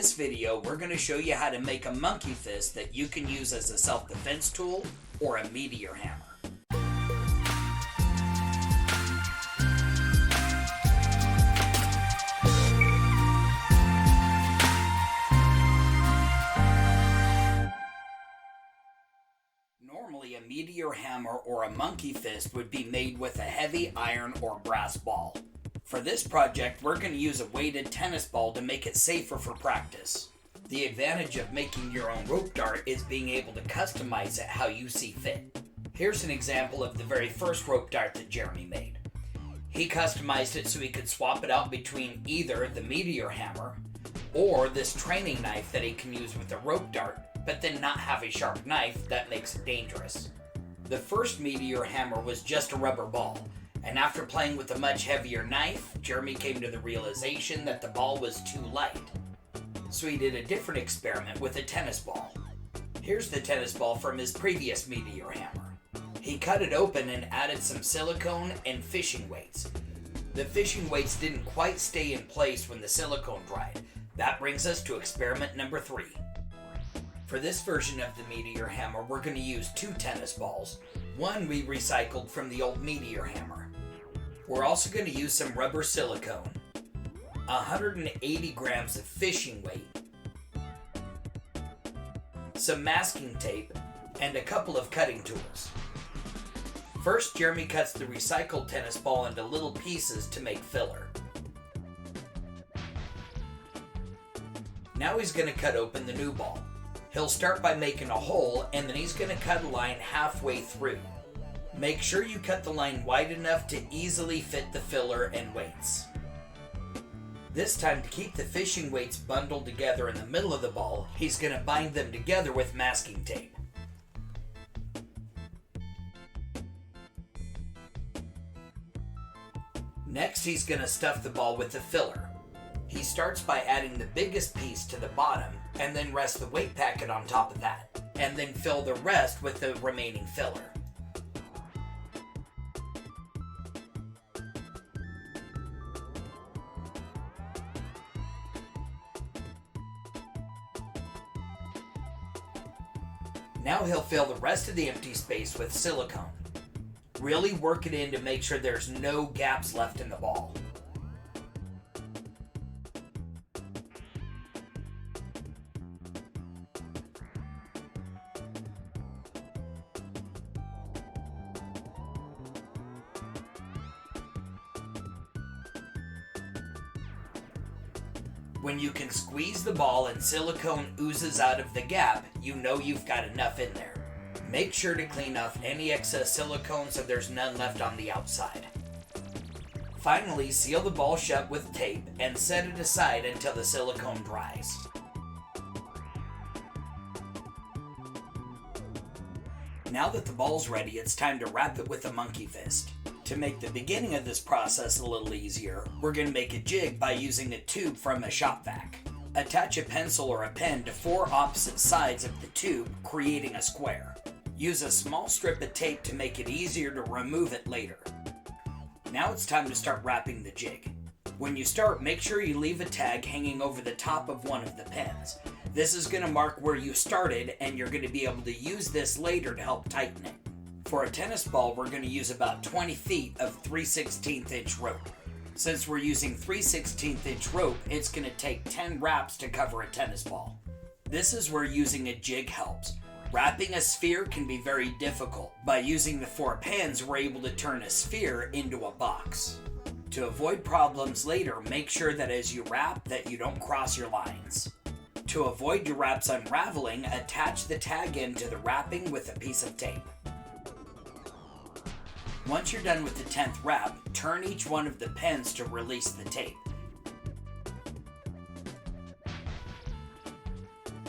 this video, we're going to show you how to make a monkey fist that you can use as a self-defense tool or a Meteor Hammer. Normally, a Meteor Hammer or a monkey fist would be made with a heavy iron or brass ball. For this project, we're going to use a weighted tennis ball to make it safer for practice. The advantage of making your own rope dart is being able to customize it how you see fit. Here's an example of the very first rope dart that Jeremy made. He customized it so he could swap it out between either the Meteor Hammer or this training knife that he can use with a rope dart, but then not have a sharp knife that makes it dangerous. The first Meteor Hammer was just a rubber ball, and after playing with a much heavier knife, Jeremy came to the realization that the ball was too light. So he did a different experiment with a tennis ball. Here's the tennis ball from his previous Meteor Hammer. He cut it open and added some silicone and fishing weights. The fishing weights didn't quite stay in place when the silicone dried. That brings us to experiment number 3. For this version of the Meteor Hammer, we're going to use 2 tennis balls. One we recycled from the old Meteor Hammer. We're also going to use some rubber silicone, 180 grams of fishing weight, some masking tape, and a couple of cutting tools. First, Jeremy cuts the recycled tennis ball into little pieces to make filler. Now he's going to cut open the new ball. He'll start by making a hole, and then he's going to cut a line halfway through. Make sure you cut the line wide enough to easily fit the filler and weights. This time, to keep the fishing weights bundled together in the middle of the ball, he's going to bind them together with masking tape. Next, he's going to stuff the ball with the filler. He starts by adding the biggest piece to the bottom, and then rest the weight packet on top of that, and then fill the rest with the remaining filler. Now he'll fill the rest of the empty space with silicone. Really work it in to make sure there's no gaps left in the ball. When you can squeeze the ball and silicone oozes out of the gap, you know you've got enough in there. Make sure to clean off any excess silicone so there's none left on the outside. Finally, seal the ball shut with tape and set it aside until the silicone dries. Now that the ball's ready, it's time to wrap it with a monkey fist. To make the beginning of this process a little easier, we're going to make a jig by using a tube from a shop vac. Attach a pencil or a pen to 4 opposite sides of the tube, creating a square. Use a small strip of tape to make it easier to remove it later. Now it's time to start wrapping the jig. When you start, make sure you leave a tag hanging over the top of one of the pens. This is going to mark where you started, and you're going to be able to use this later to help tighten it. For a tennis ball, we're going to use about 20 feet of 3/16 inch rope. Since we're using 3/16 inch rope, it's going to take 10 wraps to cover a tennis ball. This is where using a jig helps. Wrapping a sphere can be very difficult. By using the 4 pens, we're able to turn a sphere into a box. To avoid problems later, make sure that as you wrap that you don't cross your lines. To avoid your wraps unraveling, attach the tag end to the wrapping with a piece of tape. Once you're done with the 10th wrap, turn each one of the pens to release the tape.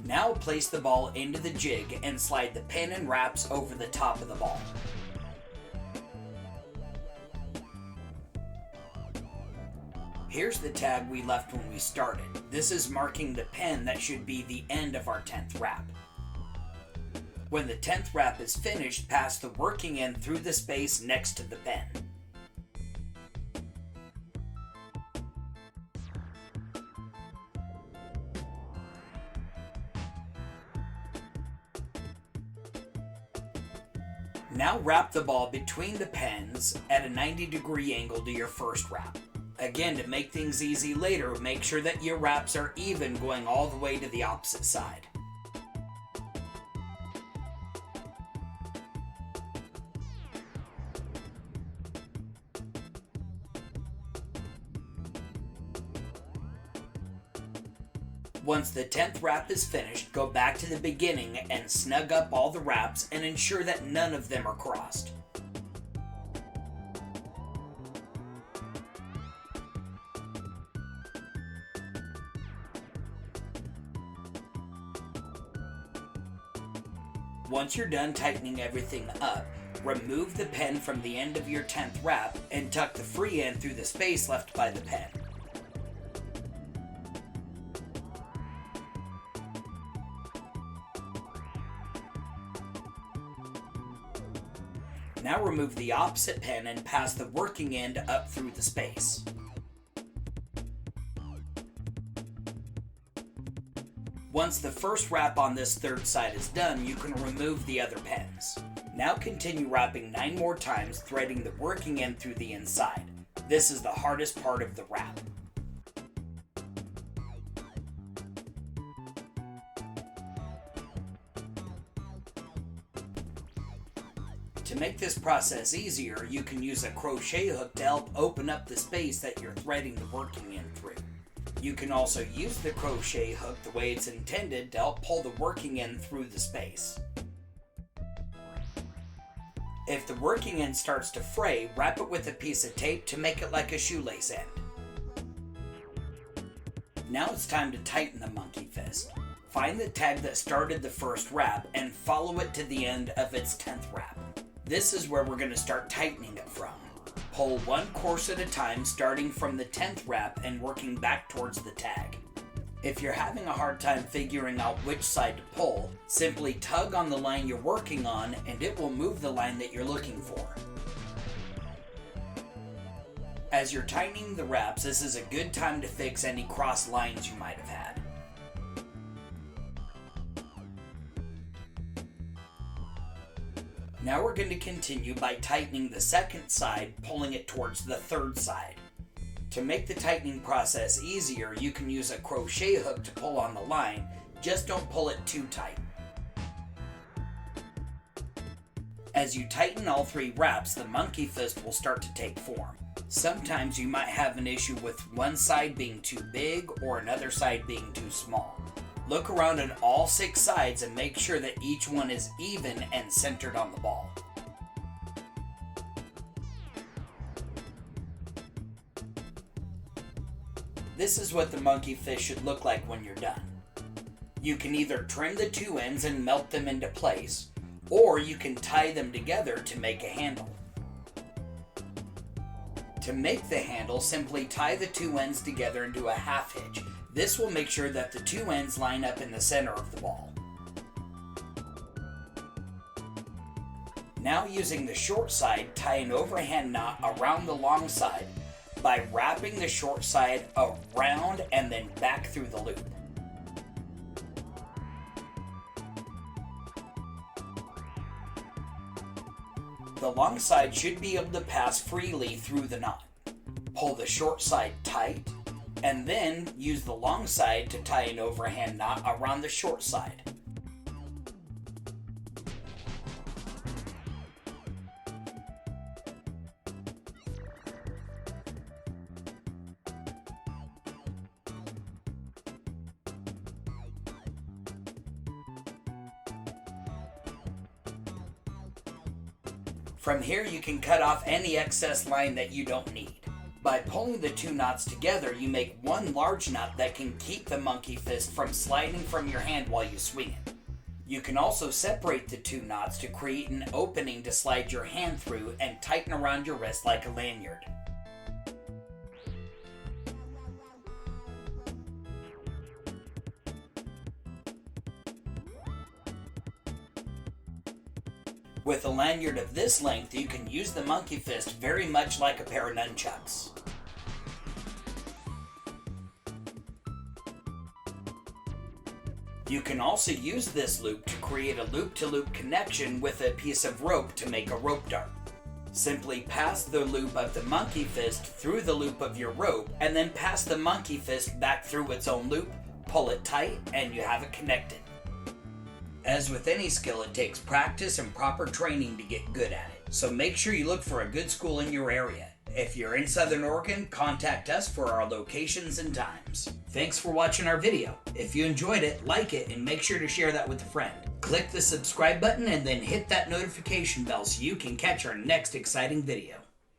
Now place the ball into the jig and slide the pen and wraps over the top of the ball. Here's the tag we left when we started. This is marking the pen that should be the end of our 10th wrap. When the 10th wrap is finished, pass the working end through the space next to the pen. Now wrap the ball between the pens at a 90-degree angle to your first wrap. Again, to make things easy later, make sure that your wraps are even going all the way to the opposite side. Once the 10th wrap is finished, go back to the beginning and snug up all the wraps and ensure that none of them are crossed. Once you're done tightening everything up, remove the pen from the end of your 10th wrap and tuck the free end through the space left by the pen. Now remove the opposite pen and pass the working end up through the space. Once the first wrap on this third side is done, you can remove the other pens. Now continue wrapping 9 more times, threading the working end through the inside. This is the hardest part of the wrap. To make this process easier, you can use a crochet hook to help open up the space that you're threading the working end through. You can also use the crochet hook the way it's intended to help pull the working end through the space. If the working end starts to fray, wrap it with a piece of tape to make it like a shoelace end. Now it's time to tighten the monkey fist. Find the tag that started the first wrap and follow it to the end of its 10th wrap. This is where we're going to start tightening it from. Pull one course at a time, starting from the 10th wrap and working back towards the tag. If you're having a hard time figuring out which side to pull, simply tug on the line you're working on and it will move the line that you're looking for. As you're tightening the wraps, this is a good time to fix any cross lines you might have had. Now we're going to continue by tightening the second side, pulling it towards the third side. To make the tightening process easier, you can use a crochet hook to pull on the line, just don't pull it too tight. As you tighten all 3 wraps, the monkey fist will start to take form. Sometimes you might have an issue with one side being too big or another side being too small. Look around on all 6 sides and make sure that each one is even and centered on the ball. This is what the monkey fist should look like when you're done. You can either trim the 2 ends and melt them into place, or you can tie them together to make a handle. To make the handle, simply tie the 2 ends together into a half hitch. This will make sure that the 2 ends line up in the center of the ball. Now using the short side, tie an overhand knot around the long side by wrapping the short side around and then back through the loop. The long side should be able to pass freely through the knot. Pull the short side tight, and then use the long side to tie an overhand knot around the short side. From here you can cut off any excess line that you don't need. By pulling the 2 knots together, you make one large knot that can keep the monkey fist from sliding from your hand while you swing it. You can also separate the 2 knots to create an opening to slide your hand through and tighten around your wrist like a lanyard. With a lanyard of this length, you can use the monkey fist very much like a pair of nunchucks. You can also use this loop to create a loop-to-loop connection with a piece of rope to make a rope dart. Simply pass the loop of the monkey fist through the loop of your rope, and then pass the monkey fist back through its own loop, pull it tight, and you have it connected. As with any skill, it takes practice and proper training to get good at it, so make sure you look for a good school in your area. If you're in Southern Oregon, contact us for our locations and times. Thanks for watching our video. If you enjoyed it, like it, and make sure to share that with a friend. Click the subscribe button and then hit that notification bell so you can catch our next exciting video.